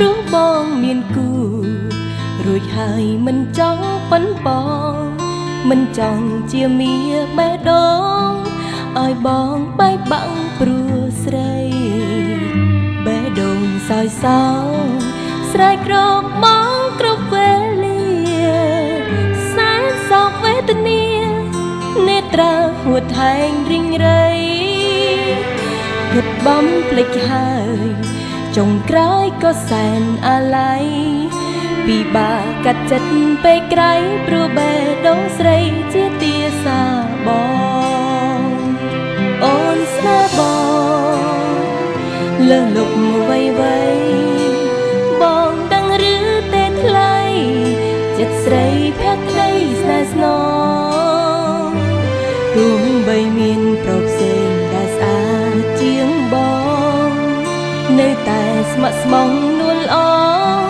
ព្រោះបងមានគូរួចហើយមិនចង់ប៉ុនប៉ងមិនចង់ជាមៀបេះដូងឲ្យបងបែកបាំងព្រោះស្រីបេះដូងសោយសោស្រែករកបងគ្រប់វេលាសែនសោកវេទនានេត្រាហួតហែងរីងរៃគិតបំភ្លេចហើយចុងក្រោយក៏សែនអាល័យពិបាកកាត់ចិត្តពេកក្រៃព្រោះបេះដូងស្រីជាទាសាបងអូនស្នេហ៍បងលើលុបវ័យវ័យបងដឹងឬទេថ្លៃចិត្តស្រីភក្តីស្នេហ៍ស្នងទោះបីមានប្រផ្សេងដែលស្អាតជាងបងនៅតែស្ម័គ្រស្មងនួលអង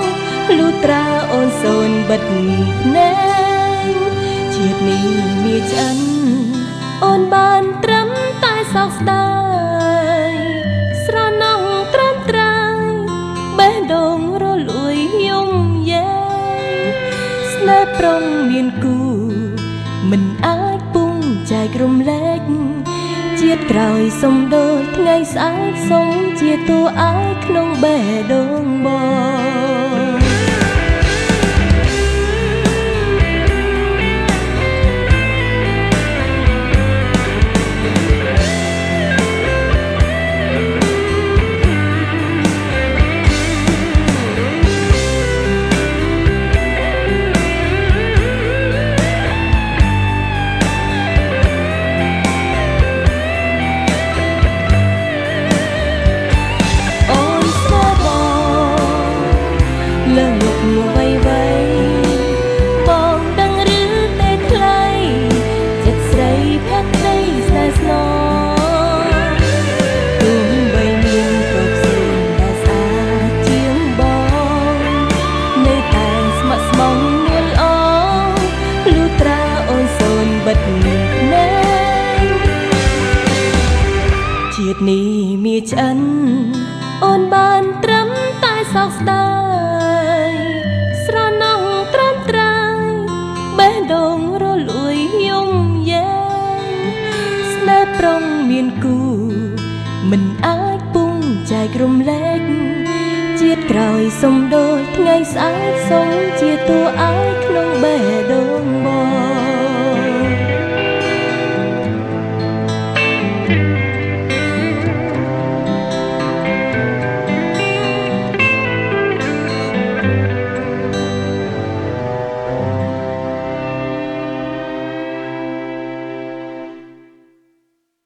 លុះត្រាអូនសូនបិទភ្នែកជាតិនេះមានឆ្អិនអូនបានត្រឹមតែសោកស្ដាយស្រណោះត្រឹមត្រើយបេះដូងរលួយយំយែស្នេហ៍ប្រុងមានគូមិនអាចពុំចែករំលែកជាតិក្រោយសុំដូចថ្ងៃស្អែកសុំជាតួឯកក្នុងបេះដូងបងលើលុបវ័យវ័យបងដឹងឬទេថ្លៃចិត្តស្រីភក្តីស្នេហ៍ស្នងទោះបីមានប្រផ្សេងដែលស្អាតជាងបងនៅតែស្ម័គ្រស្មងនួលអងលុះត្រាអូនសូនបិទភ្នែកជាតិនេះមានឆ្អិនអូនបានត្រឹមតែសោកស្ដាយស្រណោះត្រឹមត្រើយបេះដូងរលួយយំយែស្នេហ៍ប្រុងមានគូមិនអាចពុំចែករំលែកជាតិក្រោយសុំដូចថ្ងៃស្អែកសុំ